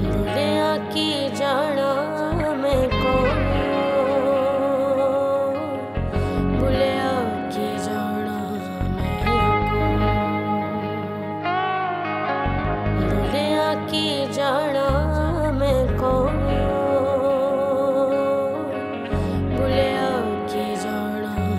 भूलिया की जाना मैं कौन, भूलिया की जाना मैं कौन, भूलिया की जाना मैं कौन, भूलिया की जाना मैं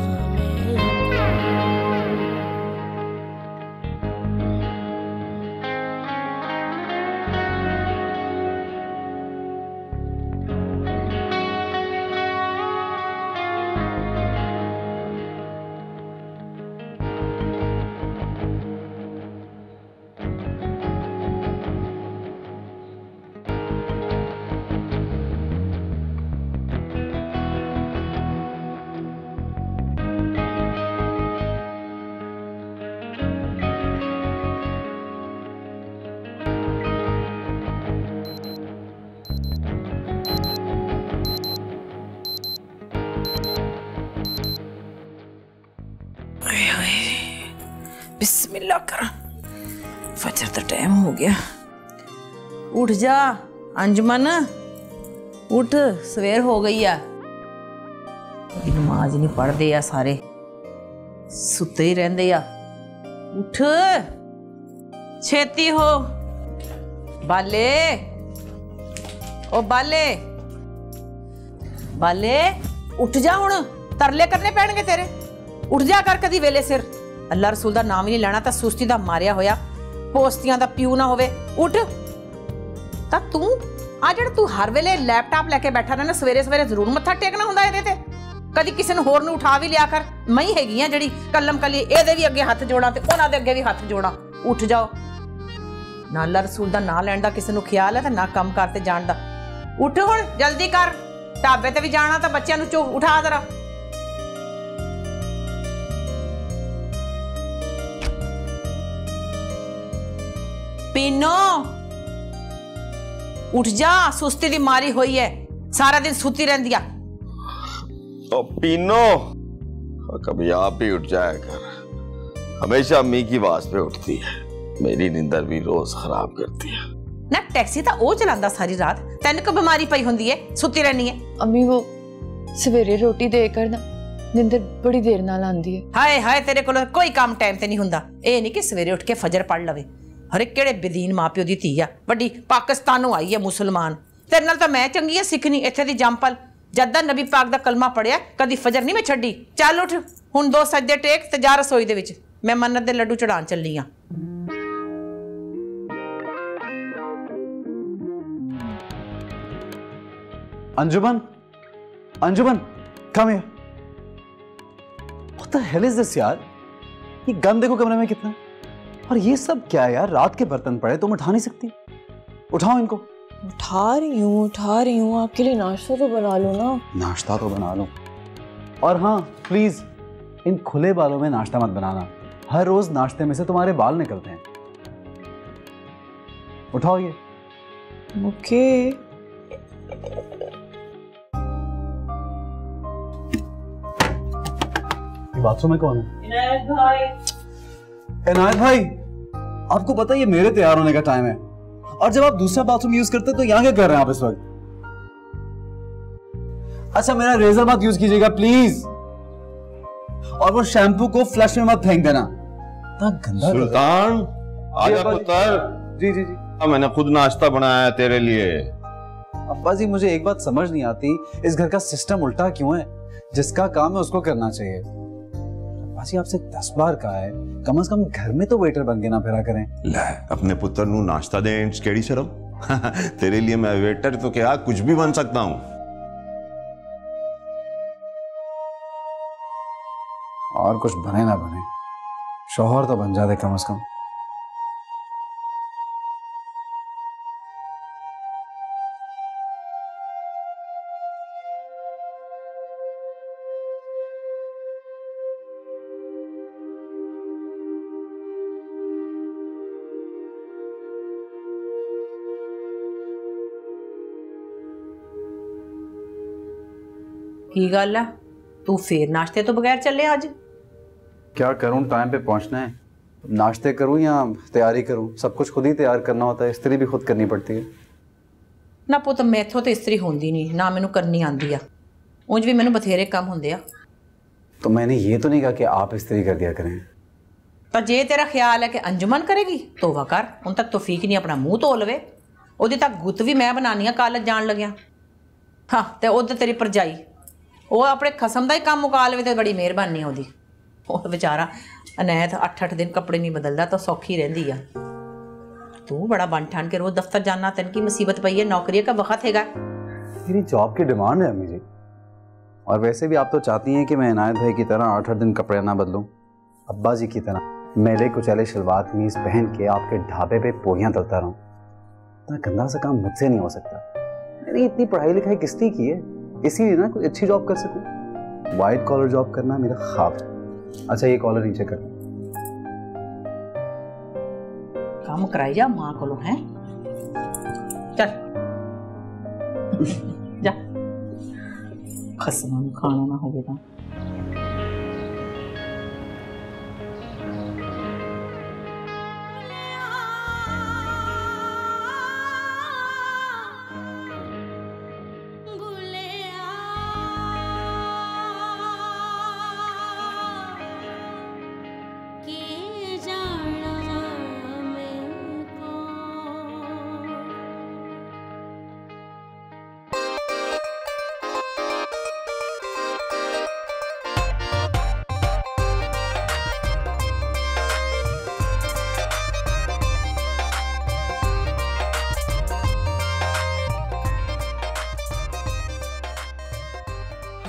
बिस्मिल्लाह कर, फजर का टाइम हो गया। उठ जा अंजमन, उठ, सवेर हो गई है। नमाज नहीं पढ़ते आ, सारे सुते ही रहंदे आ। उठ, छेती हो। बाले, ओ बाले, बाले उठ जा, हुण तरले करने पैणगे तेरे। उठ जा कर कदी वेले सिर। अल्लाह रसूल दा नाम ही नहीं लेना, तो सुस्ती दा मारिया होया पोस्तियां दा प्यू ना होवे। उठ। तां तू आ जेड़ा तू हर वेले लैपटॉप लेके बैठा रहना, सवेरे सवेरे जरूर मत्था टेकना हुंदा इहदे ते। कदी किसी ने होर नूं उठा भी लिया कर। मैं ही हैगी हां जेड़ी कलम कली इहदे भी अगे हथ जोड़ा ते उहनां दे अगे भी हथ जोड़ा। उठ जाओ। ना अल्लाह रसूल दा नाम लैण दा किसी नूं ख्याल है ते ना कम करते जाण दा। उठ हुण जल्दी कर, ढाबे ते भी जाना ते बच्चियां नूं उठा जरा। पीनो उठ जा, सुस्ती दी मारी हुई है, सारा दिन सुती रहती है। तो पीनो कभी आप ही उठ जाया कर, हमेशा अम्मी की आवाज पे उठती है, मेरी नींदर भी रोज खराब करती है ना। टैक्सी तो वो चलांदा सारी रात, तेन को बीमारी पई हुंदी है, सुती रहनी है। अम्मी वो सवेरे रोटी देकर ना नींदर बड़ी देर नाल आंदी है। हाय हाय, तेरे को कोई काम टाइम ते नहीं हुंदा। ए नहीं कि सवेरे उठ के फजर पढ़ लवे। हरे केड़े बेदीन मां प्यो दी धी आ, बड़ी पाकिस्तानों आई है मुसलमान। तेरे नाल तां मैं चंगी है सिखनी इत्थे दी जंपल। जद दा नबी पाक दा कलमा पढ़िया कदी फजर नहीं मैं छड्डी। चल उठ हुण, दो सजदे टेक ते जा रसोई दे विच, मैं मन्नत दे लड्डू चढ़ाण चली आ। अंजुमन, अंजुमन, come here. What the hell is this यार? ये गन देखो कमरे में कितना। और ये सब क्या है यार? रात के बर्तन पड़े, तुम उठा नहीं सकती? उठाओ इनको। उठा रही हूँ, आपके लिए नाश्ता तो बना लो ना। नाश्ता तो बना लो, और हाँ प्लीज इन खुले बालों में नाश्ता मत बनाना। हर रोज नाश्ते में से तुम्हारे बाल निकलते हैं। उठाओ ये। ओके। बाथरूम में कौन है? इनायत भाई। इनायत भाई, आपको पता है ये मेरे तैयार होने का टाइम है, और जब आप दूसरा बाथरूम यूज करते हैं तो यहाँ क्या कर रहे हैं आप इस वक्त? अच्छा मेरा रेजर मत यूज कीजिएगा प्लीज, और वो शैम्पू को फ्लश में मत फेंक देना, गंदा। सुल्तान आजा पुत्र। जी जी जी। मैंने खुद नाश्ता बनाया है तेरे लिए। अब्बा जी मुझे एक बात समझ नहीं आती, इस घर का सिस्टम उल्टा क्यों है? जिसका काम है उसको करना चाहिए। अब्बा जी आपसे 10 बार कहा है, कम से कम घर में तो वेटर बन के ना फिरा करें। ले अपने पुत्र नू नाश्ता दे, केड़ी शर्म। तेरे लिए मैं वेटर तो क्या कुछ भी बन सकता हूँ। और कुछ बने ना बने, शौहर तो बन जाते कम से कम। की गल है, तू फिर नाश्ते तो बगैर चले आज? क्या करूं, टाइम पे पहुंचना है। नाश्ते करूं या तैयारी करूं? सब कुछ खुद ही तैयार करना होता है, इस्त्री भी खुद करनी पड़ती है। ਨਾ ਪੁੱਤ ਮੈਥੋਂ ਤੇ ਇਸਤਰੀ ਹੁੰਦੀ ਨਹੀਂ ਨਾ ਮੈਨੂੰ ਕਰਨੀ ਆਂਦੀ ਆ ਉਂਝ ਵੀ ਮੈਨੂੰ ਬਥੇਰੇ ਕੰਮ ਹੁੰਦੇ ਆ तो मैंने ये तो नहीं कहा कि आप इस्त्री कर दिया करें। ਤਾਂ ਜੇ ਤੇਰਾ ਖਿਆਲ ਹੈ ਕਿ ਅੰਜੁਮਨ ਕਰੇਗੀ ਤੋਵਾ ਕਰ ਹੁਣ ਤੱਕ ਤੌਫੀਕ ਨਹੀਂ ਆਪਣਾ ਮੂੰਹ ਧੋ ਲਵੇ ਉਹਦੇ ਤੱਕ ਗੁੱਤ ਵੀ ਮੈਂ ਬਣਾਉਣੀ ਆ ਕਾਲਜ ਜਾਣ ਲੱਗਿਆ ਹਾਂ ਤੇ ਉਧਰ ਤੇਰੀ ਭਰਜਾਈ ਉਹ ਆਪਣੇ ਖਸਮ ਦਾ ਹੀ ਕੰਮ ਮੁਕਾ ਲਵੇ ਤੇ ਬੜੀ ਮਿਹਰਬਾਨੀ ਉਹਦੀ ਉਹ ਵਿਚਾਰਾ ਅਨੈਤ 8-8 ਦਿਨ ਕੱਪੜੇ ਨਹੀਂ ਬਦਲਦਾ ਤਾਂ ਸੌਖੀ ਰਹਿੰਦੀ ਆ ਤੂੰ ਬੜਾ ਬਣ ਠਾਣ ਕੇ ਰੋਜ਼ ਦਫ਼ਤਰ ਜਾਣਾ ਤੈਨੂੰ ਕੀ ਮੁਸੀਬਤ ਪਈ ਹੈ ਨੌਕਰੀ का वक्त हैगा मेरी जॉब की डिमांड है अम्मी जी और वैसे भी आप तो चाहती हैं कि मैं इनायत भाई की तरह 8-8 दिन कपड़े ना बदलूं अब्बा जी की तरह मेले कुचैले शलवार कमीज पहन के आपके ढाबे पे पोरियां तलता रहूं इतना गंदा सा काम मुझसे नहीं हो सकता मैंने इतनी पढ़ाई लिखाई किस लिए की है इसीलिए ना कोई अच्छी जॉब कर सकूं वाइट कॉलर जॉब करना मेरा ख्वाब है अच्छा ये कॉलर नीचे कर काम कराई जा मां को है चल जा खसमा खाना ना होवे तो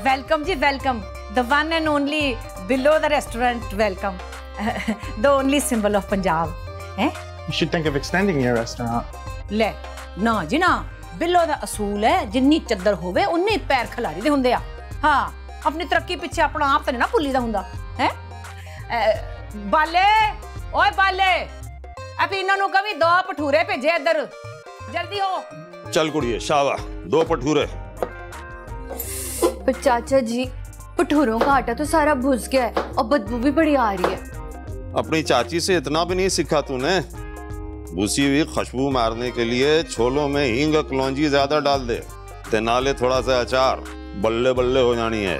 welcome ji welcome the one and only below the restaurant welcome the only symbol of Punjab हैं You should think of extending your restaurant. ले ना जी ना बिलो दा असूल है जिन्नी चद्दर होवे उन्ने पैर खिलारी दे हुंदे आ हाँ अपनी तरक्की पीछे अपना आप ते ना भुल्ली दा हुंदा हैं बाले ओए बाले अब इन्हां नु कभी 2 भटूरे भेजे इधर जल्दी हो चल कुड़िए शाबाश 2 भटूरे पर चाचा जी भटूरों का आटा तो सारा भुज गया है और बदबू भी बड़ी आ रही है अपनी चाची से इतना भी नहीं सीखा तूने भूसी हुई खुशबू मारने के लिए छोलों में हींग कलौंजी ज्यादा डाल दे ते नाले थोड़ा सा अचार बल्ले बल्ले हो जानी है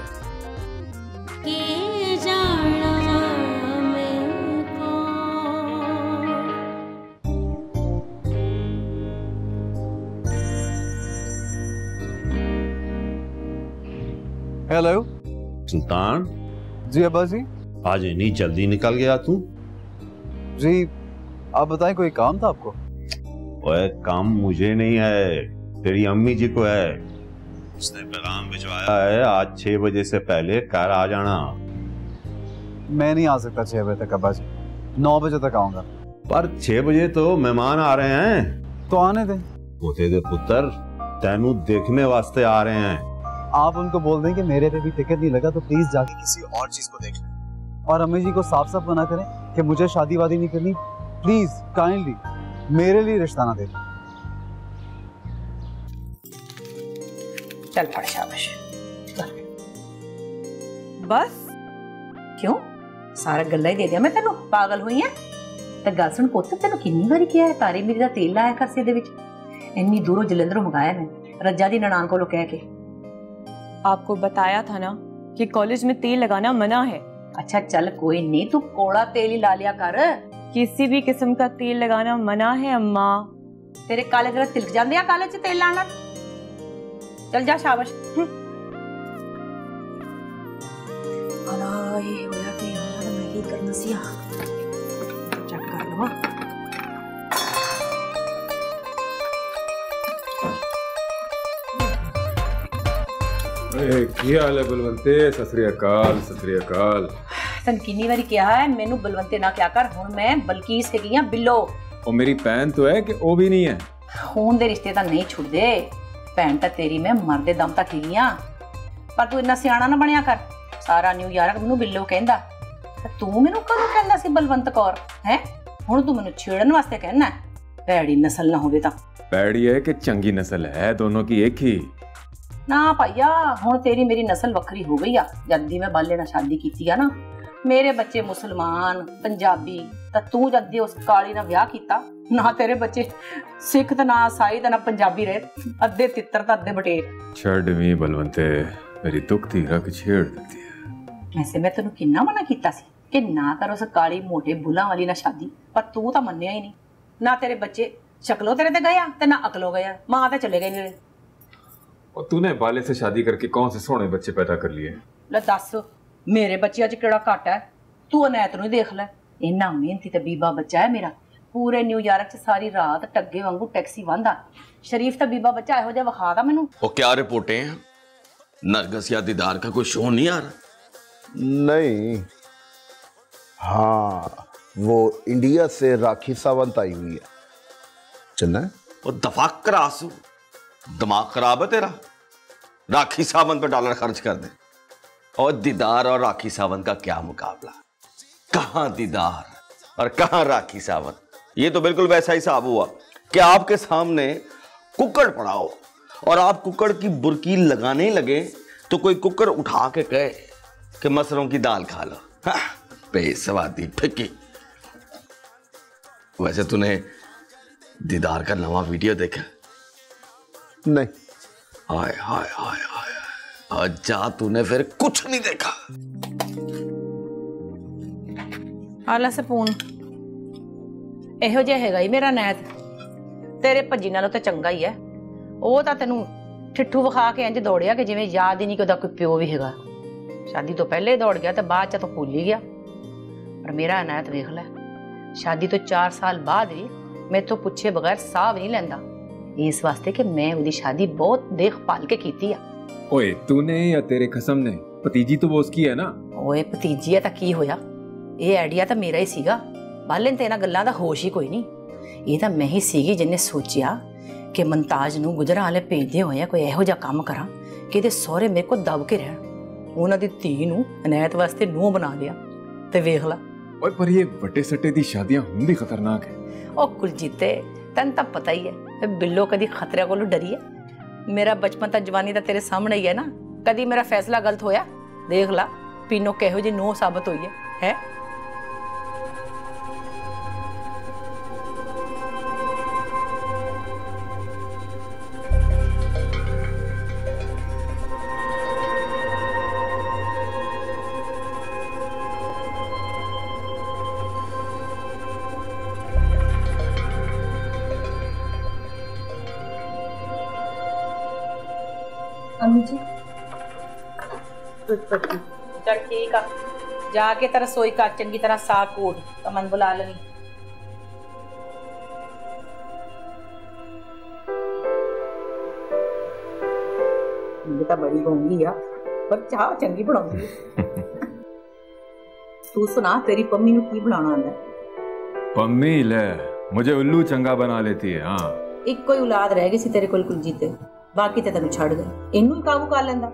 हेलो सुल्तान जी अब्बा जी आज इतनी जल्दी निकल गया तू जी आप बताएं कोई काम था आपको ओए काम मुझे नहीं है तेरी अम्मी जी को है उसने पैगाम भिजवाया है आज 6 बजे से पहले घर आ जाना मैं नहीं आ सकता 6 बजे तक अब्बा जी 9 बजे तक आऊंगा पर 6 बजे तो मेहमान आ रहे हैं तो आने दें उते दे पुत्र तेनू देखने वास्ते आ रहे हैं आप उनको बोल दें कि मेरे पे भी टिकट नहीं लगा तो प्लीज जाके किसी और चीज को देख लें और अम्मी जी को साफ साफ मना करें कि मुझे शादी वादी नहीं करनी प्लीज काइंडली मेरे लिए रिश्ता ना दें चल पड़ शाबाश बस क्यों सारा गल्ला ही दे दिया मैं तेनू पागल हुई है ते गल सुन पुੱਤ तेनू किन्नी बारी किया है तारी मेरी दा तेल लाया कर सिर दे विच इन्नी दूरों जलंधरों मंगाया मैं रज्जा दी ननान कोलों कह के आपको बताया था ना कि कॉलेज में तेल लगाना मना है। अच्छा चल कोई नहीं तू कोड़ा तेल ही ला लिया कर किसी भी किस्म का तेल लगाना मना है अम्मा तेरे काले जरा तिलक जांदे आ काले च तेल लाना चल जा शाबाश अला ये होया कि मैं की करना सी चेक कर लो की हाल है बलवंते सत श्री अकाल तन किन्नी बारी कहा है मेनू बलवंते ना क्या कर हुन मैं बलकीस हैगी हां बिल्लो ओ मेरी भैन तो है कि ओ भी नहीं है खून दे रिश्ते तां नहीं छुड़दे भैन तां तेरी मैं मरदे दम तक हैगी हां पर तू इन्ना सियाना ना बनया कर सारा न्यूयॉर्क मैनू बिल्लो कहंदा तू मैनू कदों कहंदा सी बलवंत कौर है हुण तू मैनू छेड़न वास्ते कहना भैड़ी नस्ल ना होवे तां भैड़ी है कि चंगी नस्ल है दोनों की एक ही ना भाईया हुण तेरी मेरी नस्ल वक्री हो गई आ जद दी मैं बाले नाल शादी कीती आ ना मेरे बच्चे मुसलमान पंजाबी तां तू जद दी उस काली नाल ब्याह कीता ना तेरे बच्चे सिख ते ना ईसाई ते ना पंजाबी रहे, अद्धे तितर ते अद्धे बटेर। छड़वी बलवंते, मेरी दुखती रग छेड़ देती है। वैसे मैं तेन किन्ना मना कीता सी कि ना कर उस काली मोटे बुला वाली ना शादी, पर तू तो मन्निया ही नहीं। ना तेरे बच्चे शक्लो तेरे ते गया ते ना अकलो गया, मां ते चले गए नहीं। और तूने बाले से शादी करके कौन से सोने बच्चे पैदा कर लिए? ले दस, मेरे बच्चे अज केड़ा घट है, तू अनैत नूं ही देख ले। इन्ना मेहनती ते बीबा बच्चा है मेरा, पूरे न्यूयॉर्क च सारी रात टग्गे वांगू टैक्सी वांदा। शरीफ ते बीबा बच्चा इहो जिहा विखा दा मैनू। वो क्या रिपोर्टें हैं? नरगिस या दीदार का कोई शो नहीं आ रहा? नहीं, हाँ वो इंडिया से राखी सावंत आई हुई है, चलना है? वो दफा कर आंसू, दिमाग खराब है तेरा? राखी सावंत पे डॉलर खर्च कर दे। और दीदार और राखी सावंत का क्या मुकाबला? कहां दीदार और कहां राखी सावंत? ये तो बिल्कुल वैसा ही साहब हुआ कि आपके सामने कुक्कड़ पड़ा हो और आप कुक्कड़ की बुरकी लगाने ही लगे तो कोई कुक्कड़ उठा के कहे कि मसरों की दाल खा लो। बेसवादी फिक्की। वैसे तूने दीदार का नवा वीडियो देखा? नहीं। हाय हाय हाय हाय, जा तूने फिर कुछ नहीं देखा। आला सपून ਇਹੋ ਜਿਹਾ ਹੈਗਾ ਹੀ ਮੇਰਾ ਨੈਤ, ਤੇਰੇ ਭੱਜੀ ਨਾਲੋਂ ਤਾਂ ਚੰਗਾ ਹੀ ਹੈ। ਉਹ ਤਾਂ ਤੈਨੂੰ ਠਿੱਠੂ ਵਿਖਾ ਕੇ ਇੰਜ ਦੌੜਿਆ ਕਿ ਜਿਵੇਂ ਯਾਦ ਹੀ ਨਹੀਂ ਕਿ ਉਹਦਾ ਕੋਈ ਪਿਓ ਵੀ ਹੈਗਾ। ਸ਼ਾਦੀ ਤੋਂ ਪਹਿਲੇ ਦੌੜ ਗਿਆ ਤੇ ਬਾਅਦ ਚ ਤਾਂ ਭੁੱਲ ਹੀ ਗਿਆ। ਪਰ ਮੇਰਾ ਨੈਤ ਵੇਖ ਲੈ, ਸ਼ਾਦੀ ਤੋਂ 4 ਸਾਲ ਬਾਅਦ ਵੀ ਮੈਥੋਂ ਪੁੱਛੇ ਬਗੈਰ ਸਾਹ ਵੀ ਨਹੀਂ ਲੈਂਦਾ। ਇਸ ਵਾਸਤੇ ਕਿ ਮੈਂ ਉਹਦੀ ਸ਼ਾਦੀ ਬਹੁਤ ਦੇਖਭਾਲ ਕੇ ਕੀਤੀ ਆ। ओए तूने या तेरे खसम ने? भतीजी तो वो उसकी है ना? ਓਏ ਭਤੀਜੀ ਆ ਤਾਂ ਕੀ ਹੋਇਆ, ਇਹ ਆਈਡੀਆ ਤਾਂ ਮੇਰਾ ਹੀ ਸੀਗਾ। ਬਾਲੇ ਤੇ ਇਹਨਾਂ ਗੱਲਾਂ ਦਾ ਹੋਸ਼ ਹੀ ਕੋਈ ਨਹੀਂ। ਇਹ ਤਾਂ ਮੈਂ ਹੀ ਸੀਗੀ ਜਿਹਨੇ ਸੋਚਿਆ ਕਿ ਮੁਮਤਾਜ਼ ਨੂੰ ਗੁਜਰਾਂ ਵਾਲੇ ਭੇਜਦੇ ਹੋਏ ਕੋਈ ਇਹੋ ਜਿਹਾ ਕੰਮ ਕਰਾਂ ਕਿ ਇਹਦੇ ਸਹੁਰੇ ਮੇਰੇ ਕੋਲ ਦਬ ਕੇ ਰਹਿਣ। ਉਹਨਾਂ ਦੀ ਧੀ ਨੂੰ ਅਨੈਤ ਵਾਸਤੇ ਨੂੰਹ ਬਣਾ ਲਿਆ ਤੇ ਵੇਖ ਲਾ। ओए पर ये बटे सट्टे दी शादियां हुण भी खतरनाक है। ਉਹ ਕੁਲਜੀਤੇ ਤੈਨੂੰ ਤਾਂ ਪਤਾ ਹੀ ਹੈ ਬਿੱਲੋ ਕਦੀ ਖਤਰੇ ਕੋਲੋਂ ਡਰੀ ਹੈ। ਮੇਰਾ ਬਚਪਨ ਤਾਂ ਜਵਾਨੀ ਤਾਂ ਤੇਰੇ ਸਾਹਮਣੇ ਹੀ ਹੈ ਨਾ। ਕਦੀ ਮੇਰਾ ਫੈਸਲਾ ਗਲਤ ਹੋਇਆ? ਦੇਖ ਲਾ ਪੀਨੋ ਕਿਹੋ ਜਿਹੀ ਨੂੰਹ ਸਾਬਤ ਹੋਈ ਹੈ। अम्मी जी चल ठीक आ, जाके तेरा रसोई का चंगी तरह साग कूट तो मन बुला लवी। बेटा बड़ी होंगी या पर चाह चंगी बनाऊंगी। तू सुना तेरी पम्मी नु की बनाना आंदा? पम्मी ले मुझे उल्लू चंगा बना लेती है। हाँ एक कोई औलाद रह गई सी तेरे कोल कुलजीते, बाकी ते तेनू छड़ गई। इनू ही काबू कर लेंदा।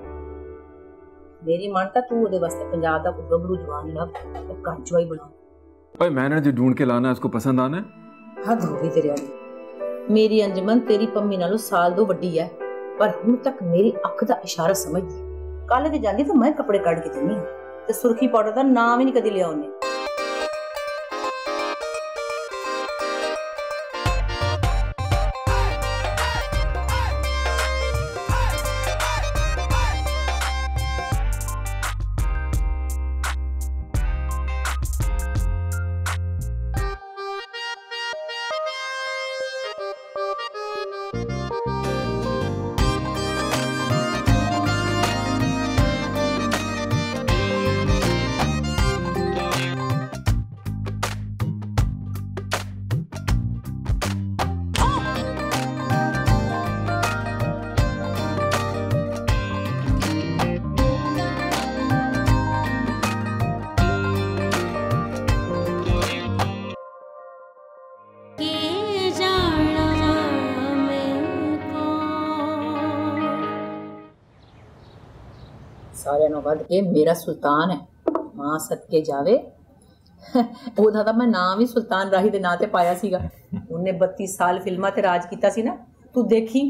मेरी मानता तू ओदे वास्ते पंजाब दा कोई गबरू जवान लभ ते घर चवाई बना। ओए मैंने जो ढूंढ के लाना है उसको पसंद आना है। हद हो गई तेरे वाली। मेरी अंजमन तेरी पम्मी नालों साल 2 वड्डी है, पर हुण तक मेरी अख दा इशारा समझदी। कल ते जांदी तो मैं कपड़े कढ के दिन्नी ते सुर्खी पाउडर दा नाम ही नहीं कदी लिया उन्हें। सारे नो वध के मेरा सुल्तान है, मां सदके जावे। ਉਹਦਾ ਤਾਂ ਮੈਂ ਨਾਮ ਹੀ ਸੁਲਤਾਨ ਰਾਹੀ ਦੇ ਨਾਂ ਤੇ ਪਾਇਆ ਸੀਗਾ। ਉਹਨੇ 32 ਸਾਲ ਫਿਲਮਾਂ ਤੇ ਰਾਜ ਕੀਤਾ ਸੀ ਨਾ। ਤੂੰ ਦੇਖੀ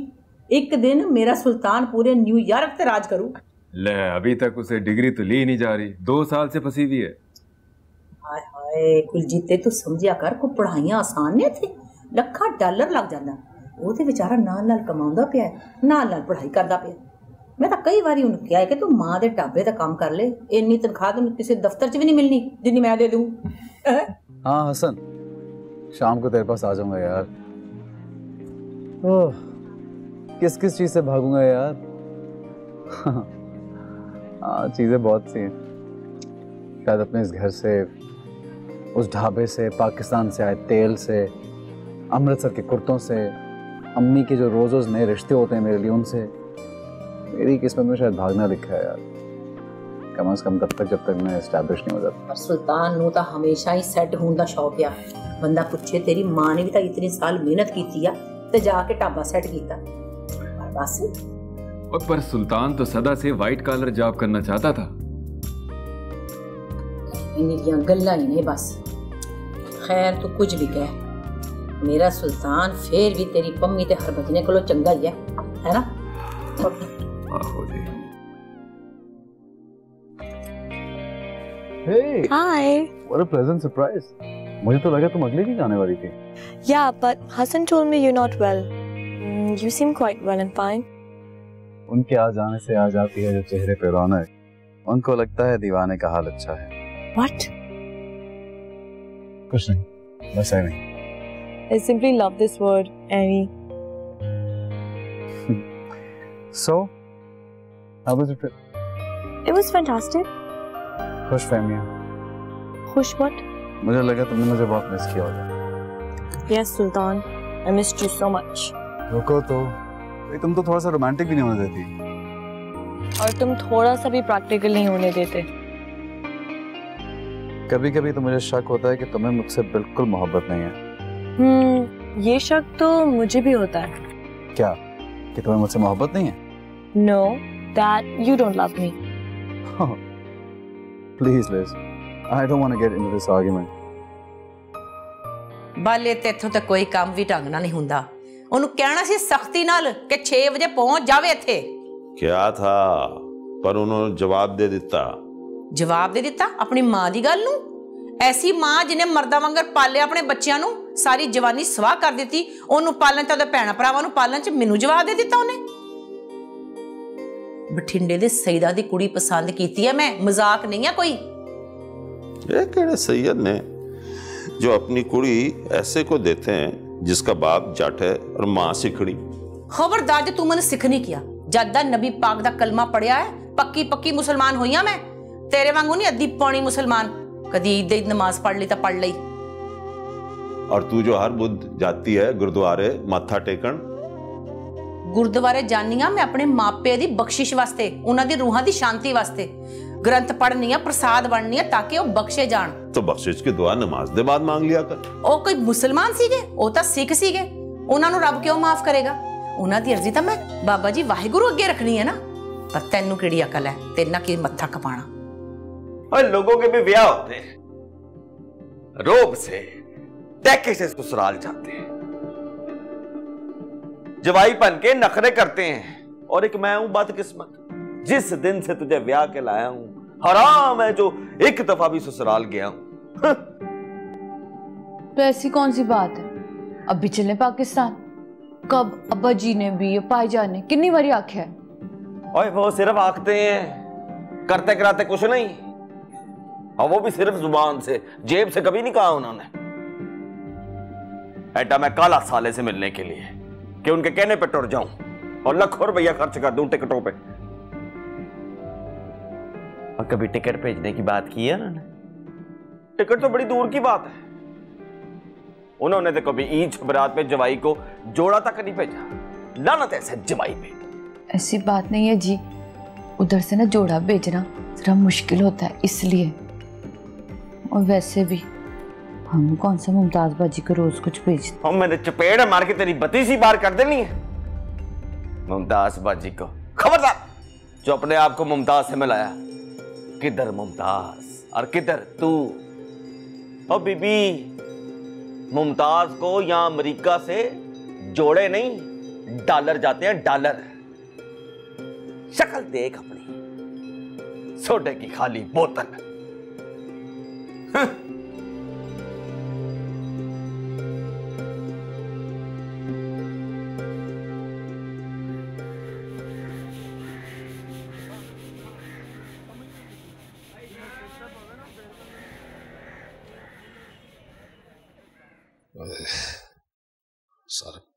एक दिन मेरा सुल्तान पूरे न्यूयॉर्क पे राज करूं। ले अभी तक उसे डिग्री तो ली नहीं जा रही, 2 साल से फंसी हुई है। हाय हाय कुलजीते तू समझिया कर, को पढ़ाइयां आसान ने थे। ਲੱਖਾਂ ਡਾਲਰ ਲੱਗ ਜਾਂਦਾ। ਉਹ ਤੇ ਵਿਚਾਰਾ ਨਾਲ ਨਾਲ ਕਮਾਉਂਦਾ ਪਿਆ, ਨਾਲ ਨਾਲ ਪੜ੍ਹਾਈ ਕਰਦਾ ਪਿਆ। ਮੈਂ ਤਾਂ ਕਈ ਵਾਰੀ ਉਹਨੂੰ ਕਿਹਾ ਕਿ ਤੂੰ ਮਾਂ ਦੇ ਢਾਬੇ ਦਾ ਕੰਮ ਕਰ ਲੈ, ਇੰਨੀ ਤਨਖਾਹ ਤੈਨੂੰ ਕਿਸੇ ਦਫ਼ਤਰ 'ਚ ਵੀ नहीं मिलनी जितनी मैं दे दूं। हाँ हसन, शाम को तेरे पास आ जाऊंगा यार। ओह, किस किस चीज से भागूंगा यार। हाँ, चीजें बहुत सी हैं। शायद अपने इस घर से, उस ढाबे से, पाकिस्तान से आए तेल से, अमृतसर के कुर्तों से, अम्मी के जो रोज रोज नए रिश्ते होते हैं मेरे लिए उनसे। मेरी किस्मत में शायद भागना लिखा है यार, कम से कम तब तक जब तक मैं एस्टैब्लिश नहीं हो जाता। पर सुल्तान नूं तां हमेशा ही सैट होने दा शौक आ। बंदा पुछे तेरी मां ने भी तां इतने साल मेहनत कीती आ ते जाके ढाबा सैट कीता, पर बस। और पर सुल्तान तो सदा से व्हाइट कॉलर जॉब करना चाहता था। इन्हीं गल्लां ही ने बस। खैर तू कुछ भी कह, मेरा सुल्तान फिर भी तेरी पम्मी ते हरभजने कोलों चंगा ही है ना। आहो जी। Hey, Hi. what a pleasant surprise. मुझे तो लगा तुम अगले दिन आने वाली थी। Yeah, but Hassan told me you're not well. You seem quite well and fine. उनके आ जाने से आ जाती है जो चेहरे पे रौनक, उनको लगता है दीवाने का हाल अच्छा है। What? कुछ नहीं, बस है नहीं। I simply love this word, Annie. So, how was your trip? It was fantastic. खुश फहमिया। खुश what? मुझे लगा तुमने मुझे बहुत मिस किया होगा। Yes, Sultan. I missed you so much. रुको तो, तुम तो थोड़ा सा रोमांटिक भी नहीं होने देती। और तुम थोड़ा सा भी प्रैक्टिकल नहीं होने देते। कभी कभी तो मुझे शक होता है कि तुम्हें मुझसे बिल्कुल मोहब्बत नहीं है। ये शक तो मुझे भी होता है। क्या? कि तुम्हें मुझसे मोहब्बत नहीं है? No, that you don't love me. Please, Liz. I don't want to get into this argument. ਬਾਲੇ ਤੇ ਇੱਥੋਂ ਤੱਕ ਕੋਈ ਕੰਮ ਵੀ ਢੰਗ ਨਾਲ ਨਹੀਂ ਹੁੰਦਾ। ਉਹਨੂੰ ਕਹਿਣਾ ਸੀ ਸਖਤੀ ਨਾਲ ਕਿ 6 ਵਜੇ ਪਹੁੰਚ ਜਾਵੇ ਇੱਥੇ। क्या था, पर उन्होंने जवाब दे दिता। ਜਵਾਬ ਦੇ ਦਿੱਤਾ ਆਪਣੀ ਮਾਂ ਦੀ ਗੱਲ ਨੂੰ। ਐਸੀ ਮਾਂ ਜਿਹਨੇ ਮਰਦਾਂ ਵਾਂਗਰ ਪਾਲਿਆ ਆਪਣੇ ਬੱਚਿਆਂ ਨੂੰ, ਸਾਰੀ ਜਵਾਨੀ ਸਵਾਹ ਕਰ ਦਿੱਤੀ, ਉਹਨੂੰ ਪਾਲਣ ਤੇ ਉਹਦੇ ਭੈਣਾਂ ਭਰਾਵਾਂ ਨੂੰ ਪਾਲਣ ਚ ਮੈਨੂੰ ਜਵਾਬ ਦੇ ਦਿੱਤਾ ਉਹਨੇ। ਬਠਿੰਡੇ ਦੇ ਸਈਦਾ ਦੀ ਕੁੜੀ ਪਸੰਦ ਕੀਤੀ ਹੈ ਮੈਂ, ਮਜ਼ਾਕ ਨਹੀਂ ਹੈ ਕੋਈ। ये केड़े सैयद ने जो अपनी कुड़ी ऐसे को देते हैं जिसका बाप जट है और मां सिखड़ी। खबरदार जो तू मैंने सिख नहीं किया। जद दा नबी पाक दा कलमा पढ़िया है, पक्की पक्की मुसलमान हुई मैं। तेरे वांगू नहीं अद्धी पौनी मुसलमान, कदी ईद दी नमाज पढ़ ली तो पढ़ ली। और तू जो हर बुध जाती है गुरुद्वारे माथा टेकन। गुरुद्वारे जानी मैं अपने मापे दी बख्शिश वास्ते, उन्हां दी रूहां दी शांति वास्ते। ग्रंथ पढ़नी है, प्रसाद बननी है ताकि वो बख्शे जान। तो बख्शिश की दुआ नमाज दे बाद मांग लिया कर। ओ कोई मुसलमान सीगे, ओ तां सिख सीगे, उन्हां नूं रब क्यों माफ करेगा? उन्हां दी अर्जी तां मैं बाबा जी वाहिगुरु अगे रखनी है ना। पर तैनू किहड़ी अकल है, तेरे नाल की मत्था कपाना। और लोगों के भी ब्याह होते हैं, रोब से टैके से ससुराल जाते हैं, जवाई बन के नखरे करते हैं। और एक मैं हूं बदकिस्मत, जिस दिन से तुझे ब्याह के लाया हूं, हराम है जो एक दफा भी ससुराल गया हूं। तो ऐसी कौन सी बात है, अब भी चले पाकिस्तान। कब अब्बा जी ने भी, भाईजान ने कितनी बारी आख्या है। और वो सिर्फ आखते हैं, करते कराते कुछ नहीं। और वो भी सिर्फ जुबान से, जेब से कभी नहीं कहा उन्होंने। ऐटा मैं काला साले से मिलने के लिए कि उनके कहने पे टुर जाऊं और लाखों रुपया खर्च कर दूं टिकटों पे। और कभी टिकट भेजने की बात की है उन्होंने? टिकट तो बड़ी दूर की बात है। उन्होंने तो कभी ईद छबरात पे जवाई को जोड़ा तक नहीं भेजा। लानत ऐसे जवाई पे। ऐसी बात नहीं है जी, उधर से ना जोड़ा भेजना जरा मुश्किल होता है इसलिए। और वैसे भी हम कौन सा मुमताज बाजी को रोज कुछ भेजते। और मैंने चपेड़ मार के तेरी बत्ती सी बार कर देनी है। मुमताज बाजी को खबरदार, जो अपने आप को मुमताज से मिलाया। किधर मुमताज और किधर तू। और बीबी, मुमताज को यहां अमेरिका से जोड़े नहीं डॉलर जाते हैं, डॉलर। शक्ल देख अपनी, सोडे की खाली बोतल।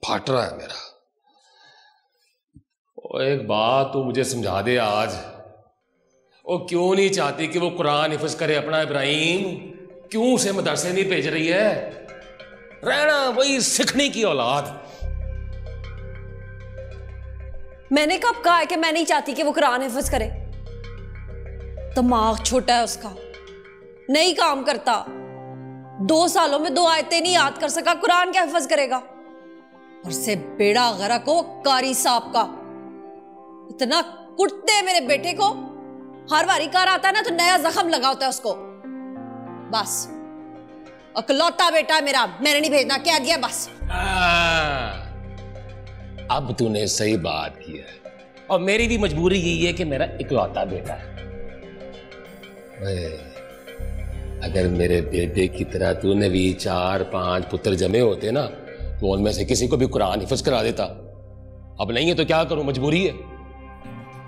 फट रहा है मेरा। और एक बात तो मुझे समझा दे आज, वो क्यों नहीं चाहती कि वो कुरान हिफ्ज करे अपना इब्राहिम? क्यों उसे मदरसे नहीं भेज रही है? रहना वही सिखने की औलाद। मैंने कब कहा है कि मैं नहीं चाहती कि वो कुरान हिफ्ज करे? दिमाग छोटा है उसका, नहीं काम करता। 2 सालों में 2 आयतें नहीं याद कर सका, कुरान क्या हिफ्ज करेगा? और से बेड़ा गरक हो कारी साहब का। इतना कुटते हैं मेरे बेटे को, हर बारी कार आता है ना तो नया जख्म लगा होता है उसको। बस अकलौता बेटा है मेरा, मैंने नहीं भेजना, कह दिया बस। अब तूने सही बात की है, और मेरी भी मजबूरी यही है कि मेरा इकलौता बेटा है। अगर मेरे बेटे की तरह तूने भी 4-5 पुत्र जमे होते ना तो उनमें से किसी को भी कुरान हिफ्ज करा देता। अब नहीं है तो क्या करूं, मजबूरी है।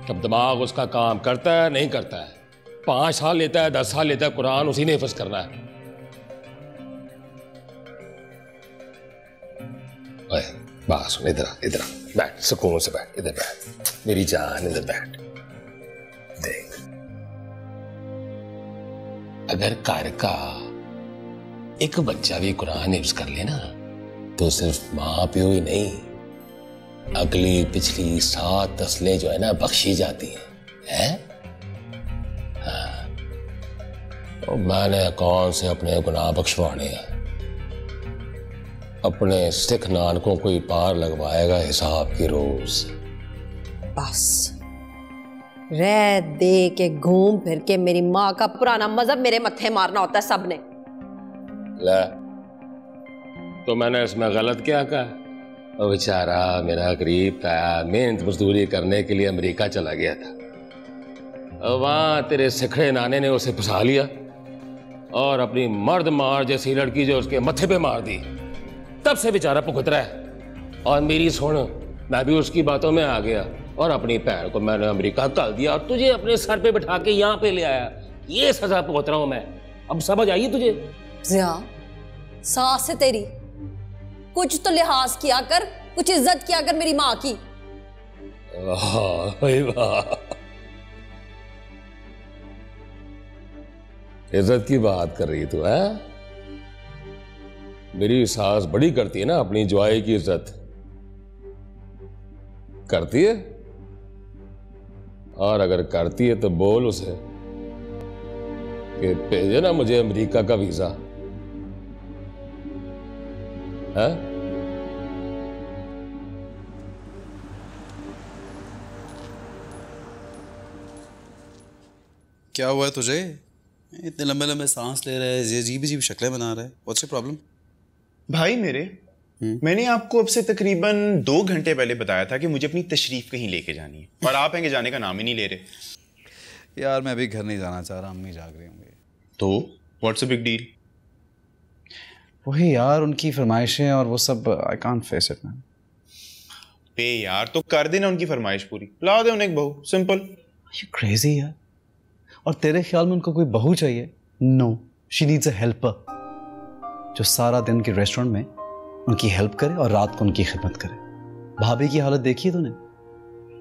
जब दिमाग उसका काम करता है नहीं करता है, 5 साल लेता है 10 साल लेता है, कुरान उसी ने हिफ्ज करना है। बस इधर इधर बैठ, सुकून से बैठ, इधर बैठ मेरी जान, इधर बैठ। देख, अगर घर का एक बच्चा भी कुरान हिफ्ज कर लेना तो सिर्फ माँ प्यो ही नहीं, अगली पिछली 7 नस्लें जो है ना बख्शी जाती हैं। हाँ, तो मैंने कौन से अपने गुनाह बख्शवाने हैं? अपने सिख नानकों को ही पार लगवाएगा हिसाब की रोज। बस रह दे के घूम फिर के मेरी माँ का पुराना मजहब मेरे मत्थे मारना होता है सबने। ले, तो मैंने इसमें गलत क्या कहा? वो बेचारा मेरा गरीब था, मेहनत मजदूरी करने के लिए अमेरिका चला गया था। वहां तेरे सिखड़े नाने ने उसे फंसा लिया और अपनी मर्द मार जैसी लड़की जो उसके मत्थे पे मार दी। तब से बेचारा भुगत रहा है। और मेरी सुन, मैं भी उसकी बातों में आ गया और अपनी बहन को मैंने अमेरिका घल दिया और तुझे अपने सर पे बिठा के यहाँ पे ले आया। ये सजा भुगत रहा हूं मैं। अब समझ आई तुझे? जिया, सास है तेरी, कुछ तो लिहाज किया कर, कुछ इज्जत किया कर मेरी माँ की। वाह, इज्जत की बात कर रही तू है? मेरी सास बड़ी करती है ना अपनी जुआई की इज्जत करती है। और अगर करती है तो बोल उसे कि भेजे ना मुझे अमेरिका का वीजा। है? क्या हुआ है तुझे? इतने लंबे लंबे सांस ले रहे हैं, अजीब अजीब शक्लें बना रहे हैं। What's your problem? भाई मेरे, मैंने आपको अब से तकरीबन 2 घंटे पहले बताया था कि मुझे अपनी तशरीफ कहीं लेके जानी है, और आप हैं कि जाने का नाम ही नहीं ले रहे। यार मैं अभी घर नहीं जाना चाह रहा, अम्मी जाग रही होंगी। तो व्हाट्स अ बिग डील? वही यार, उनकी फरमाइशें और वो सब, I can't face it man. पे यार, तो कर देना उनकी फरमाइश पूरी, ला दे उन्हें एक बहू, सिंपल। यू क्रेजी यार। और तेरे ख्याल में उनको कोई बहू चाहिए? No, she needs a helper जो सारा दिन के रेस्टोरेंट में उनकी हेल्प करे और रात को उनकी खिदमत करे। भाभी की हालत देखी है तूने?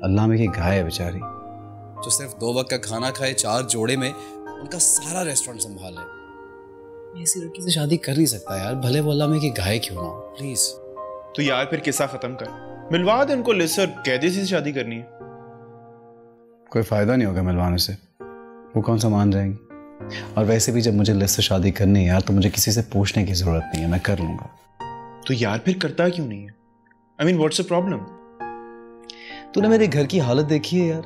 अल्लाह में की गाय है बेचारी, जो सिर्फ 2 वक्त का खाना खाए, 4 जोड़े में उनका सारा रेस्टोरेंट संभाले। मैं ऐसी लड़की से शादी कर नहीं सकता यार, भले वो अल्लाह में की गाय क्यों ना हो। प्लीज। तो यार फिर किस्सा खत्म कर, मिलवा दे उनको लिस्ट और कह दे से शादी करनी है। कोई फायदा नहीं होगा मिलवाने से, वो कौन सा मान जाएंगे। और वैसे भी जब मुझे लिस्ट से शादी करनी है यार, तो मुझे किसी से पूछने की जरूरत नहीं है, मैं कर लूंगा। तो यार फिर करता क्यों नहीं है? I mean what's the problem? तूने मेरे घर की हालत देखी है यार।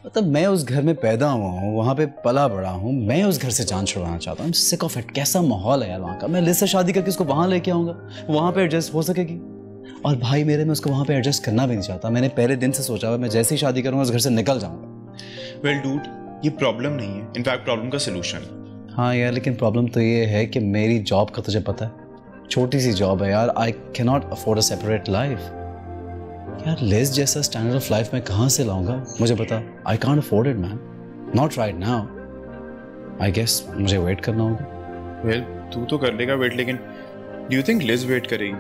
मतलब मैं उस घर में पैदा हुआ हूँ, वहां पे पला बड़ा हूँ, मैं उस घर से जान छुड़वाना चाहता हूँ। Sick of it. कैसा माहौल है यार वहाँ का। मैं लिस्ट से शादी करके उसको वहां लेके आऊंगा, वहां पे एडजस्ट हो सकेगी। और भाई मेरे, मैं उसको वहां पे एडजस्ट करना भी नहीं चाहता। मैंने पहले दिन से सोचा हुआ मैं जैसे ही शादी करूंगा उस घर से निकल जाऊंगा। वेल डूड, ये प्रॉब्लम नहीं है, इनफैक्ट प्रॉब्लम का सोल्यूशन। हाँ यार, लेकिन प्रॉब्लम तो ये है कि मेरी जॉब का तुझे पता है, छोटी सी जॉब है यार। I can not afford a separate life. यार लिज जैसा स्टैंडर्ड ऑफ लाइफ मैं कहाँ से लाऊंगा, मुझे बता। I can't afford it man, not right now. I guess मुझे वेट करना होगा। वेल तू तो कर लेगा वेट, लेकिन do you think Liz wait करेगी?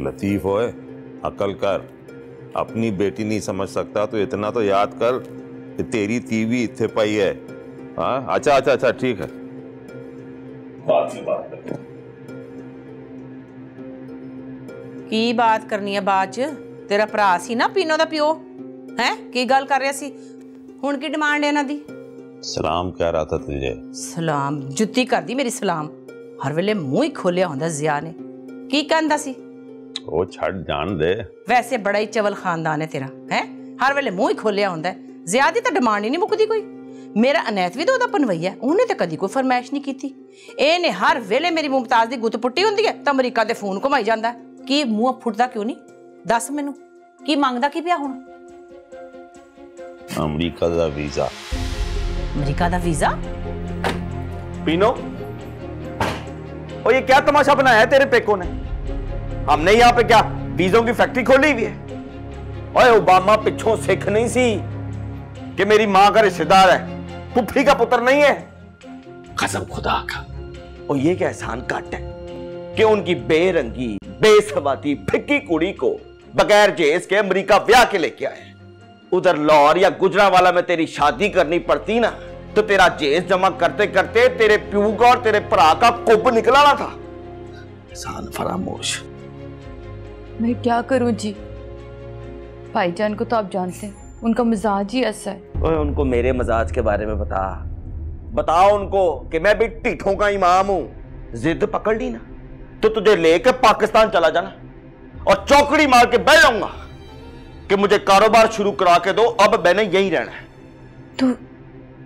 लतीफ होए, अकल कर। अपनी बेटी नहीं समझ सकता तो इतना तो याद कर कि तेरी तीवी इत्थे पाई है। हाँ, अच्छा ठीक है, बात में बात करते हैं। की बात करनी है बाद च? तेरा भरा सी ना पीनो दा पियो है, की गल कर रहा सी? हुण की डिमांड है इन्हां दी? सलाम कह रहा था तुझे। सलाम जुत्ती कर दी मेरी सलाम। हर वेले मुंह ही खोलिया हुंदा जिया ने। की कहंदा सी? ओ छड़ जान दे। वैसे बड़ा ही चवल खानदान है तेरा, है? हर वेले मुंह ही खोलिया हुंदा है। ज्यादा तो डिमांड ही नहीं मुकदी कोई। मेरा अनैत भी तो ओदा पनवैया, उन्हें तो कदी कोई फरमाइश नहीं की। इहने हर वेले मेरी मुमताज दी गुत्त पुट्टी हुंदी है तो अमरीका दे फोन घुमाई जांदा है। की मुंह फुटदा क्यों नहीं? दस मैनू की मंगदा की पिया हुण? अमरीका दा वीजा। अमरीका दा वीजा? पीनो, और ये क्या तमाशा बनाया है तेरे पेकों ने? हमने यहाँ पे क्या वीजों की फैक्ट्री खोली हुई है? ओए ओबामा पिछों सिख नहीं सी कि मेरी मां का रिश्तेदार है, पुप्पी का पुत्र नहीं है। कसम खुदा का। और ये क्या एहसान काट है कि उनकी बेरंगी बेसवाती फिक्की कुड़ी को बगैर जेस के अमेरिका ब्याह के लेके आए। उधर लाहौर या गुजरांवाला में तेरी शादी करनी पड़ती ना तो तेरा जेस जमा करते करते तेरे प्यू का और तेरे भरा का कुब निकलाना था। एहसान फरामोश। मैं क्या करूं जी? भाईजान को तो आप जानते हैं, उनका मिजाज ही ऐसा है। ओए उनको मेरे मिजाज के बारे में बताओ उनको कि मैं भी टिठों का इमाम हूं। जिद पकड़ ली ना तो तुझे लेकर पाकिस्तान चला जाना और चौकड़ी मार के बैठ जाऊंगा कि मुझे कारोबार शुरू करा के दो, अब मैंने यही रहना है। तो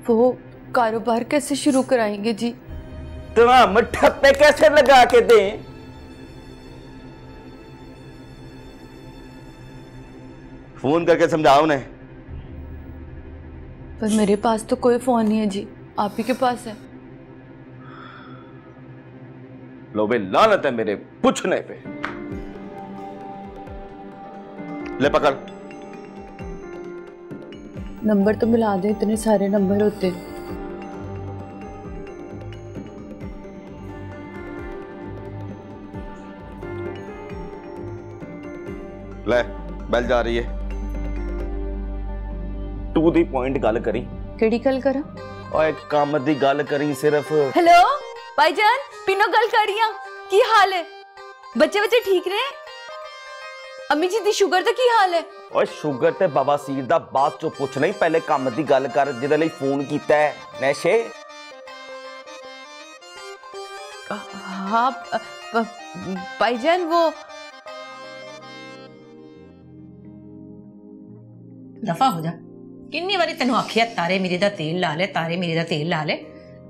वो कारोबार कैसे शुरू कराएंगे जी? तुम्हारा मिठा पे कैसे लगा के दें? फोन करके समझाओ उन्हें। पर मेरे पास तो कोई फोन नहीं है जी, आप ही के पास है। लो बे लानत है मेरे पूछने पे। ले पकड़। नंबर तो मिला दे, इतने सारे नंबर होते। ले बेल जा रही है। टू दी पॉइंट गल करी। केड़ी गल करा? ओए काम दी गल करी सिर्फ। हेलो भाईजान, पिनो गल करिया। की हाल है? बच्चे बच्चे ठीक रहे? अम्मी जी दी शुगर दा की हाल है? ओए शुगर ते बाबा सीर दा बात चो पुछ नहीं, पहले काम दी गल कर जिदे लई फोन कीता है। नैशे हाँ भाईजान वो दफा हो जा। किन्नी बारी तेन आखिया तारे मेरी दा तेल ला ले, तारे मेरी दा तेल ला ले,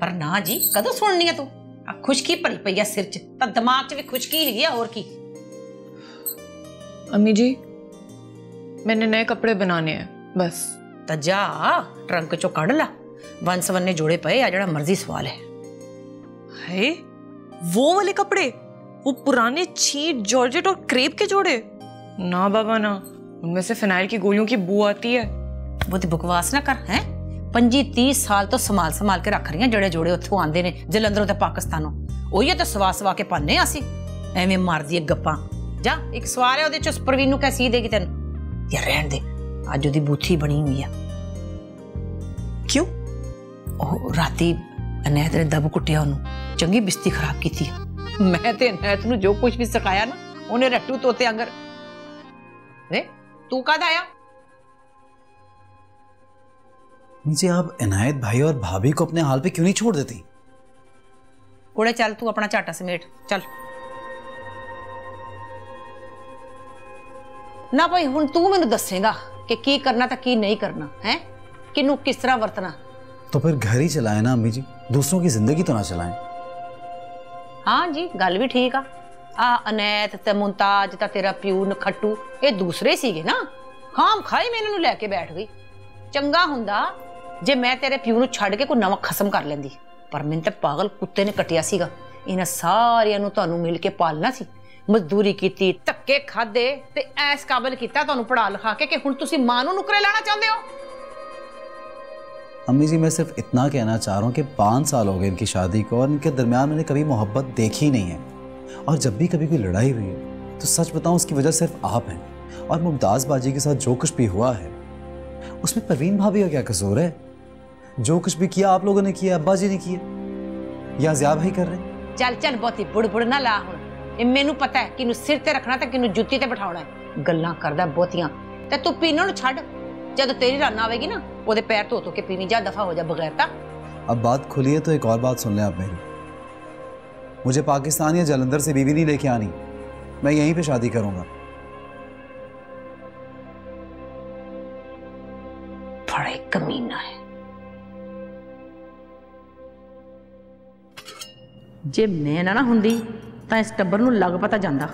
पर ना जी। कदों सुननी है तू? खुशकी भरी पई है सिर च, तो दिमाग च भी खुशकी ही है। और की? अम्मी जी मैंने नए कपड़े बनाने हैं बस। तो जा ट्रंक चो कढ़ ला, वन सवन्ने जोड़े पे, आ जड़ा मर्जी सवाल है। है वो वाले कपड़े, वो पुराने छीट जॉर्जेट और क्रेप के जोड़े? ना बाबा ना, उनमें से फिनाइल की गोलियों की बू आती है। वो तो बकवास ना कर। हैं 25-30 साल तो संभाल के रख रही हैं। जड़े जोड़े उत्थों आंदे ने जलंधरों ते पाकिस्तानों, ओही तो सवा के पाने आसी। एवें मारदी है गप्पां। जा एक सवाल है ओदे च, प्रवीण नूं कै सी देगी तेन? या रहन दे, अज ओदी बूथी बनी हुई है। क्यों? ओह राती अनैत ने दब कुटिया ओनू, चंगी बिस्ती खराब की थी। मैं ते अनैत नूं जो कुछ भी सिखाया ना उन्हें रट्टू तोते आंगर। रे तू कद आया? मुझे आप इनायत भाई और भाभी को अपने हाल पे क्यों नहीं छोड़ देती? कुड़े चल तू अपना झाटा समेट चल। ना भाई हुण तू मैनू दसेगा कि की करना तो की नहीं करना है, किनू किस तरह वरतना। तो फिर घर ही चलाए ना अम्मी जी, दूसरों की जिंदगी तो ना चलाएं। हाँ जी गल भी ठीक आ अनैत ते मुमताज ता तेरा प्यू नखट्टू ये दूसरे सीगे ना। खाम खाई मैं इन्हां नूं लैके बैठ गई। चंगा हुंदा जे मैं तेरे प्यू नूं छड्ड के कोई नवां खसम कर लैंदी, पर मैनूं ते पागल कुत्ते ने कटिया सीगा। इन्हां सारियां नूं तुहानूं मिल के पालना सी, मजदूरी कीती, धक्के खादे ते ऐस काबिल कीता तुहानूं पढ़ा लिखा के कि हुण तुसीं मां नूं नुकरे लाना चाहुंदे हो। अम्मी जी मैं सिर्फ इतना कहना चाह रहा हूँ कि 5 साल हो गए इनकी शादी को और इनके दरमियान मैंने कभी मोहब्बत देखी नहीं है। और जब भी कभी कोई लड़ाई हुई है तो सच बताऊं उसकी वजह सिर्फ आप हैं, और मुमताज बाजी के साथ जो कुछ भी हुआ है उसमें परवीन भाभी का क्या कसूर है? जो कुछ भी किया आप लोगों ने किया, अब्बा जी ने किया, या ज़िया भाई कर रहे हैं। चल चल बहुती बुड़ ना ला हुण, ਇਹ ਮੈਨੂੰ ਪਤਾ ਹੈ ਕਿਨੂੰ ਸਿਰ ਤੇ ਰੱਖਣਾ ਤੇ ਕਿਨੂੰ ਜੁੱਤੀ ਤੇ ਬਿਠਾਉਣਾ ਹੈ। ਗੱਲਾਂ ਕਰਦਾ ਬਹੁਤੀਆਂ ਤੇ ਤੂੰ ਪੀਣੋਂ ਨੂੰ ਛੱਡ, जब तेरी रन आवेगी ना ओदे पैर धो धो के पीवी जा, दफा हो जा बगैर ता। अब बात खुली है तो एक और बात सुन लें आप मेरी, मुझे पाकिस्तान या जलंधर से बीवी नहीं लेके आनी, मैं यहीं पे शादी करूंगा। बड़ा कमीना है। जे मैं ना हुंदी तां इस टब्बर नूं लग पता जांदा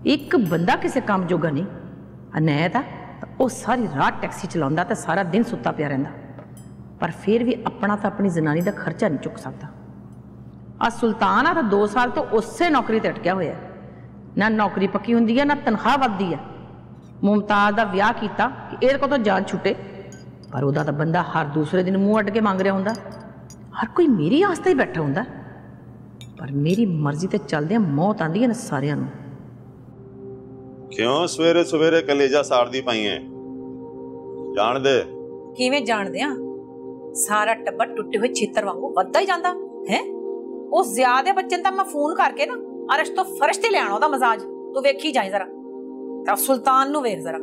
एक बंदा किसी काम जोगा नहीं, अनैत आ ਉਹ ਸਾਰੀ ਰਾਤ ਟੈਕਸੀ ਚਲਾਉਂਦਾ ਤੇ ਸਾਰਾ ਦਿਨ ਸੁੱਤਾ ਪਿਆ ਰਹਿੰਦਾ, ਪਰ ਫਿਰ ਵੀ ਆਪਣਾ ਤਾਂ ਆਪਣੀ ਜ਼ਨਾਨੀ ਦਾ ਖਰਚਾ ਨਹੀਂ ਚੁੱਕ ਸਕਦਾ। ਆ ਸੁਲਤਾਨ ਆ ਤਾਂ 2 ਸਾਲ ਤੋਂ ਉਸੇ ਨੌਕਰੀ ਤੇ ਅਟਕਿਆ ਹੋਇਆ, ਨਾ ਨੌਕਰੀ ਪੱਕੀ ਹੁੰਦੀ ਹੈ ਨਾ ਤਨਖਾਹ ਵੱਧਦੀ ਹੈ। ਮੁਮਤਾਜ਼ ਦਾ ਵਿਆਹ ਕੀਤਾ ਕਿ ਇਹਦੇ ਕੋਲ ਤਾਂ ਜਾਨ ਛੁੱਟੇ, ਪਰ ਉਹਦਾ ਤਾਂ ਬੰਦਾ ਹਰ ਦੂਸਰੇ ਦਿਨ ਮੂੰਹ ਅੱਡ ਕੇ ਮੰਗ ਰਿਹਾ ਹੁੰਦਾ। ਹਰ ਕੋਈ ਮੇਰੀ ਆਸ ਤੇ ਹੀ ਬੈਠਾ ਹੁੰਦਾ, ਪਰ ਮੇਰੀ ਮਰਜ਼ੀ ਤੇ ਚੱਲਦਿਆਂ ਮੌਤ ਆਂਦੀ ਹੈ ਨਾ ਸਾਰਿਆਂ ਨੂੰ। क्यों सवेरे सवेरे कलेजा साड़दी पाई है? जान दे किवें जाणदे आ, सारा टब्बर टुटे हुए छीतर वांगू वधदा ही जांदा है। उस ज़ियादे बच्चे दा मैं फोन करके ना अरश तो फर्श ते ले आना ओदा मजाज तू वेखी जाए जरा। ता सुल्तान नु वेख जरा,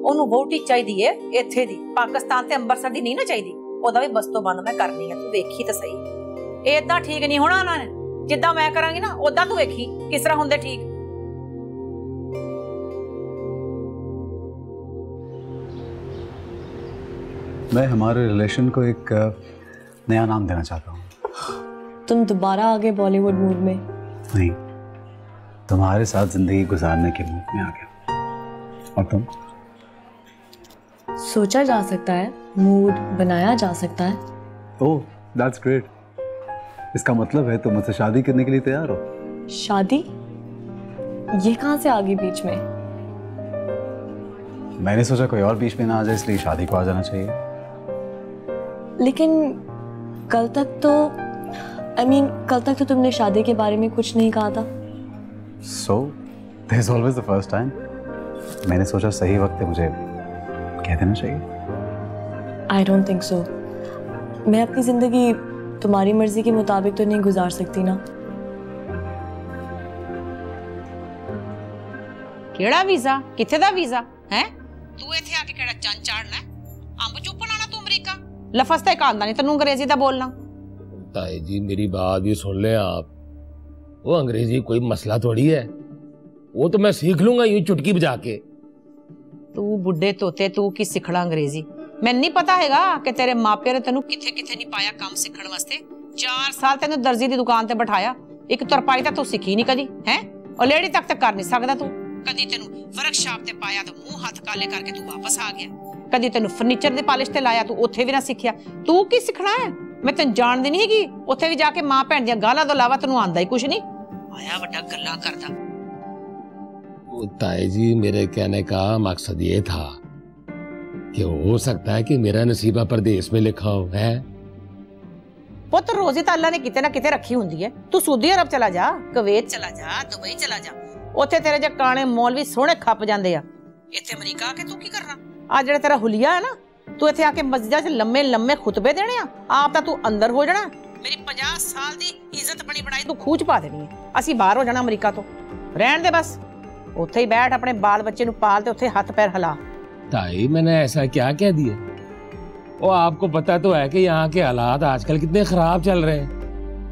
ओनू वोटी चाहिदी है इत्थे दी, पाकिस्तान ते अंबरसर दी नहीं ना चाहिदी। ओदा भी बस्तो बंद मैं करनी है, तू वेखी तो सही। इदां ठीक नहीं होना उन्हां ने, जिद्दां मैं करांगी ना ओदां तू वेखी किस तरह हुंदे ठीक। मैं हमारे रिलेशन को एक नया नाम देना चाहता हूँ। तुम दोबारा आ गए बॉलीवुड मूड में? नहीं, तुम्हारे साथ जिंदगी गुजारने के मूड में आ गया। और तुम? सोचा जा सकता है, मूड बनाया जा सकता है। ओह, दैट्स ग्रेट। इसका मतलब है तुम मुझसे शादी करने के लिए तैयार हो? शादी? ये कहाँ से आ गई बीच में? मैंने सोचा कोई और बीच में ना आ जाए, इसलिए शादी को आ जाना चाहिए। लेकिन कल तक तो कल तक तो तुमने शादी के बारे में कुछ नहीं कहा था। So, there's always the first time. मैंने सोचा सही वक्त है मुझे कह देना चाहिए। I don't think so. मैं अपनी जिंदगी तुम्हारी मर्जी के मुताबिक तो नहीं गुजार सकती ना। केड़ा वीजा? किथे दा वीजा है? तू इथे आके केड़ा चंद चाड़ना है? अंब चुप लाना तू अमेरिका? लफज ते कांदा नहीं तन्नू अंग्रेजी दा बोलना। ताई जी मेरी बात भी सुन ले आप, वो अंग्रेजी कोई मसला थोड़ी है, वो तो मैं सीख लूंगा यूं चुटकी बजा के। तू बुढ़े तोते तू की सिखड़ा अंग्रेजी? मैं नहीं पता हैगा कि तेरे मापिया ने तेनू किथे किथे नहीं पाया काम सीखण वास्ते। 4 साल तेनू दर्जी दी दुकान ते बिठाया, एक तरपाई तां तू सीखी नहीं कदी है, और लेडी तक ते कर नहीं सकदा तू। कदी तेनू वर्कशॉप ते पाया तो मुंह हाथ काले करके तू वापस आ गया, कदी तेनू फर्नीचर दे पॉलिश ते लाया तू ओथे भी ना सीखिया। तू की सिखना है? मैं तेन जानदी नहीं हैगी, ओथे भी जाके मां भैन दी गालां तो इलावा तेनू आंदा ही कुछ नहीं। आया बड़ा गल्लां करदा। ताई जी मेरे कहने का मकसद ये था कि हो सकता है कि मेरा नसीबा परदेश में लिखा हो है। पुत रोजी तो अल्लाह ने किते ना किते रखी हुंदी है। तू सऊदी अरब चला जा, कुवैत चला जा, दुबई चला जा, ओथे तेरे जे काने मौलवी सोहणे खप जांदे आ। इत्थे अमेरिका आके तू की करना? आ जेड़ा तेरा हुलिया है ना, तू इत्थे आके मस्जिदां च लम्मे लम्मे खुतबे देने आ, आप तां तू अंदर हो जाना। मेरी 50 साल दी इज्जत बनी बनाई तू खूच पा देनी है। असीं बाहर हो जाना अमेरिका तो, रहन दे बस उत्थे ही बैठ, अपने बाल बच्चे नू पाल ते उत्थे हाथ पैर हिला। ताई मैंने ऐसा क्या कह दिया? वो आपको पता तो है कि यहाँ के हालात आजकल कितने खराब चल रहे हैं।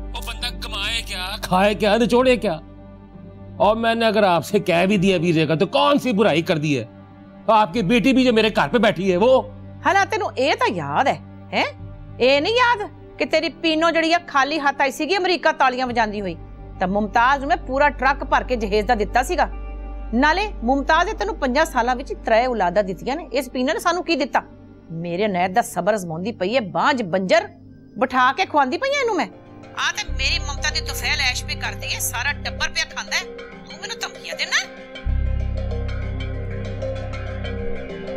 वो बंदा कमाए क्या, खाए क्या, निचोड़े क्या। और मैंने अगर आपसे कह भी दिया वीजे का तो कौन सी बुराई कर दी है? तो आपकी बेटी भी जो मेरे घर पे बैठी है वो हालात तेनू ए तां याद है? ए नहीं याद कि तेरी पीनो जड़ी खाली हाथ आई सीगी अमेरिका तालियां वजांदी हुई, तां मुमताज में पूरा ट्रक भर के जहेज दा दित्ता सीगा। नाले मुमताज ने तेनू 50 सालां विच 3 औलादां दित्तियां ने, इस पीने ने सानू की दित्ता? मेरे नैत दा सबर अजमाउंदी पई है, बांझ बंजर बिठा के खुआंदी पई इनू मैं। आ ते मेरी ममता दी तुफैल ऐश भी करदी है, सारा टब्बर पे खांदा है, तू मैनू धमकियां देना?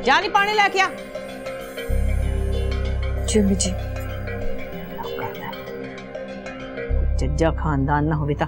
जा नी पानी लेके आ। जी जी। जज्जा खानदान ना होवे ता